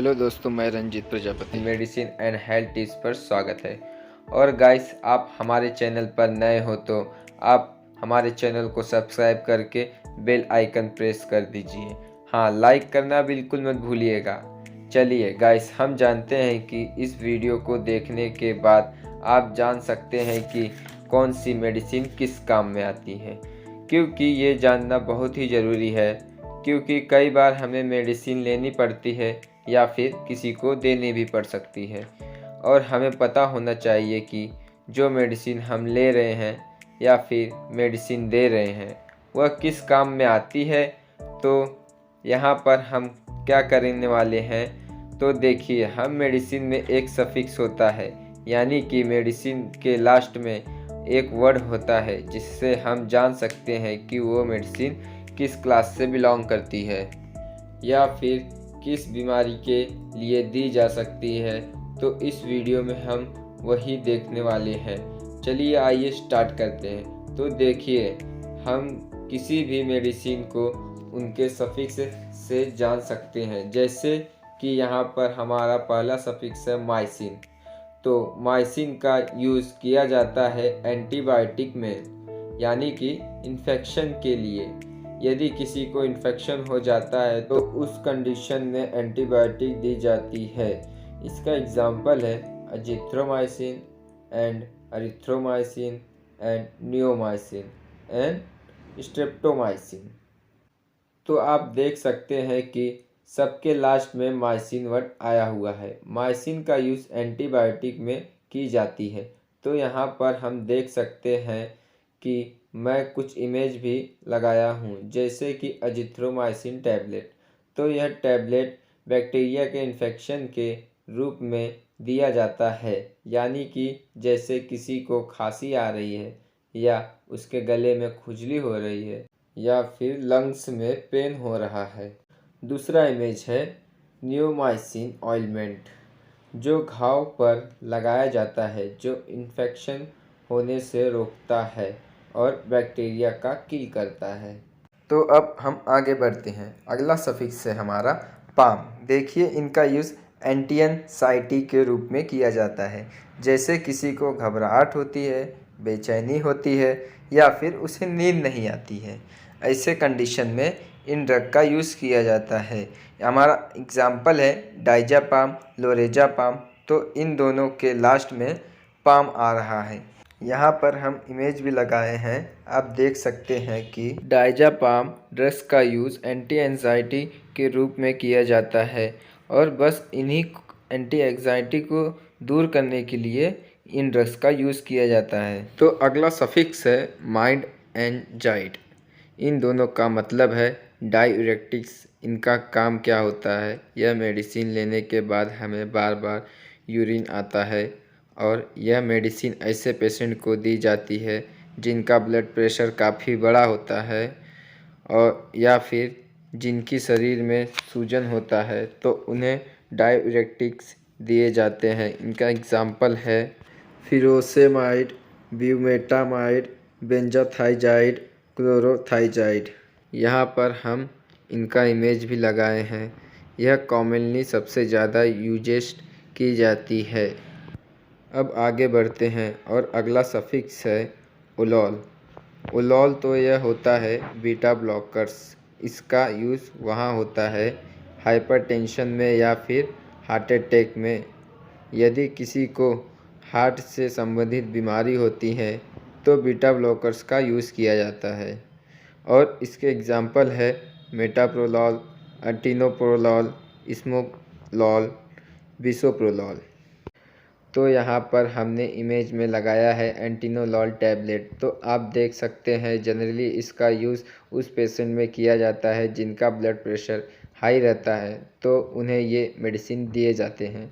Hello दोस्तों, मैं Ranjit Prajapati. Medicine and health tips पर स्वागत है। और गाइस, आप हमारे चैनल पर नए हो तो आप हमारे चैनल को सब्सक्राइब करके बेल आइकन प्रेस कर दीजिए। हाँ, लाइक करना बिल्कुल मत भूलिएगा। चलिए गाइस, हम जानते हैं कि इस वीडियो को देखने के बाद आप जान सकते हैं कि कौन सी मेडिसिन किस काम में आती है, क्योंकि ये जानना बहुत ही ज़रूरी है। क्योंकि कई बार हमें मेडिसिन लेनी पड़ती है या फिर किसी को देनी भी पड़ सकती है, और हमें पता होना चाहिए कि जो मेडिसिन हम ले रहे हैं या फिर मेडिसिन दे रहे हैं वह किस काम में आती है। तो यहाँ पर हम क्या करने वाले हैं, तो देखिए, हम मेडिसिन में एक सफिक्स होता है, यानी कि मेडिसिन के लास्ट में एक वर्ड होता है जिससे हम जान सकते हैं कि वो मेडिसिन किस क्लास से बिलोंग करती है या फिर किस बीमारी के लिए दी जा सकती है। तो इस वीडियो में हम वही देखने वाले हैं। चलिए आइए स्टार्ट करते हैं। तो देखिए, हम किसी भी मेडिसिन को उनके सफिक्स से जान सकते हैं। जैसे कि यहाँ पर हमारा पहला सफिक्स है माइसिन। तो माइसिन का यूज़ किया जाता है एंटीबायोटिक में, यानी कि इन्फेक्शन के लिए। यदि किसी को इन्फेक्शन हो जाता है तो उस कंडीशन में एंटीबायोटिक दी जाती है। इसका एग्जाम्पल है azithromycin and erythromycin and neomycin and streptomycin. तो आप देख सकते हैं कि सबके लास्ट में माइसिन वर्ड आया हुआ है। माइसिन का यूज़ एंटीबायोटिक में की जाती है। तो यहाँ पर हम देख सकते हैं कि मैं कुछ इमेज भी लगाया हूँ, जैसे कि अजिथ्रोमाइसिन टैबलेट। तो यह टैबलेट बैक्टीरिया के इन्फेक्शन के रूप में दिया जाता है, यानी कि जैसे किसी को खांसी आ रही है या उसके गले में खुजली हो रही है या फिर लंग्स में पेन हो रहा है। दूसरा इमेज है नियोमाइसिन ऑइलमेंट, जो घाव पर लगाया जाता है, जो इन्फेक्शन होने से रोकता है और बैक्टीरिया का किल करता है। तो अब हम आगे बढ़ते हैं। अगला सफिक्स है हमारा पाम। देखिए, इनका यूज़ एंटीएनसाइटी के रूप में किया जाता है। जैसे किसी को घबराहट होती है, बेचैनी होती है या फिर उसे नींद नहीं आती है, ऐसे कंडीशन में इन ड्रग का यूज़ किया जाता है। हमारा एग्जाम्पल है डाइजापाम, लोरेजापाम। तो इन दोनों के लास्ट में पाम आ रहा है। यहाँ पर हम इमेज भी लगाए हैं। आप देख सकते हैं कि डाइजापाम ड्रग्स का यूज़ एंटी एंजाइटी के रूप में किया जाता है, और बस इन्हीं एंटी एंजाइटी को दूर करने के लिए इन ड्रग्स का यूज़ किया जाता है। तो अगला सफिक्स है माइंड एंजाइट। इन दोनों का मतलब है डाययूरेटिक्स। इनका काम क्या होता है, यह मेडिसिन लेने के बाद हमें बार बार यूरिन आता है, और यह मेडिसिन ऐसे पेशेंट को दी जाती है जिनका ब्लड प्रेशर काफ़ी बड़ा होता है और या फिर जिनकी शरीर में सूजन होता है, तो उन्हें डाययूरेटिक्स दिए जाते हैं। इनका एग्जाम्पल है फिरोसेमाइड, ब्यूमेटामाइड, बेंजाथाइजाइड, क्लोरोथाइजाइड। यहाँ पर हम इनका इमेज भी लगाए हैं। यह कॉमनली सबसे ज़्यादा यूजेस्ट की जाती है। अब आगे बढ़ते हैं और अगला सफिक्स है उलोल। उलोल तो यह होता है बीटा ब्लॉकर्स। इसका यूज़ वहाँ होता है हाइपरटेंशन में या फिर हार्ट अटैक में। यदि किसी को हार्ट से संबंधित बीमारी होती है तो बीटा ब्लॉकर्स का यूज़ किया जाता है, और इसके एग्जाम्पल है मेटाप्रोलॉल, अटिनोप्रोलॉल, स्मोकलॉल, बिसोप्रोलॉल। तो यहाँ पर हमने इमेज में लगाया है एंटिनोलॉल टैबलेट। तो आप देख सकते हैं, जनरली इसका यूज़ उस पेशेंट में किया जाता है जिनका ब्लड प्रेशर हाई रहता है, तो उन्हें ये मेडिसिन दिए जाते हैं।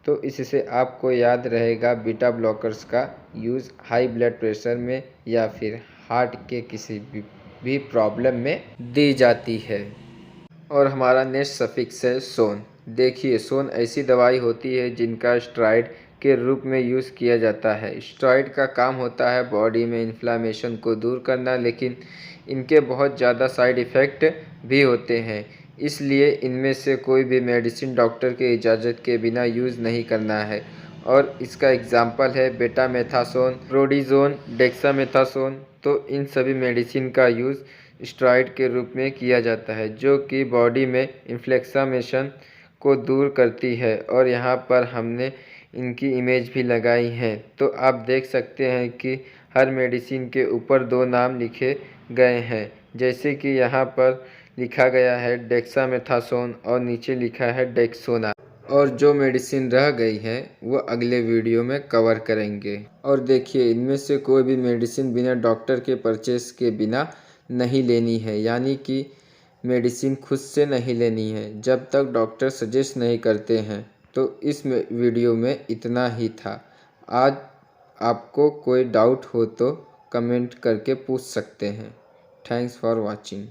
तो इससे आपको याद रहेगा बीटा ब्लॉकर्स का यूज़ हाई ब्लड प्रेशर में या फिर हार्ट के किसी भी प्रॉब्लम में दी जाती है। और हमारा नेक्स्ट सफिक्स है सोन। देखिए, सोन ऐसी दवाई होती है जिनका स्टेरॉइड के रूप में यूज़ किया जाता है। स्टेरॉइड का काम होता है बॉडी में इन्फ्लामेशन को दूर करना, लेकिन इनके बहुत ज़्यादा साइड इफ़ेक्ट भी होते हैं। इसलिए इनमें से कोई भी मेडिसिन डॉक्टर के इजाज़त के बिना यूज़ नहीं करना है। और इसका एग्ज़ाम्पल है बेटामेथासोन, प्रोडिज़ोन, डेक्सामेथासोन। तो इन सभी मेडिसिन का यूज़ स्टेरॉइड के रूप में किया जाता है, जो कि बॉडी में इन्फ्लेक्सामेशन को दूर करती है। और यहाँ पर हमने इनकी इमेज भी लगाई है, तो आप देख सकते हैं कि हर मेडिसिन के ऊपर 2 नाम लिखे गए हैं, जैसे कि यहाँ पर लिखा गया है डेक्सामेथासोन और नीचे लिखा है डेक्सोना। और जो मेडिसिन रह गई है वो अगले वीडियो में कवर करेंगे। और देखिए, इनमें से कोई भी मेडिसिन बिना डॉक्टर के परचेस के बिना नहीं लेनी है, यानी कि मेडिसिन खुद से नहीं लेनी है जब तक डॉक्टर सजेस्ट नहीं करते हैं। तो इस वीडियो में इतना ही था। आज आपको कोई डाउट हो तो कमेंट करके पूछ सकते हैं। Thanks for watching.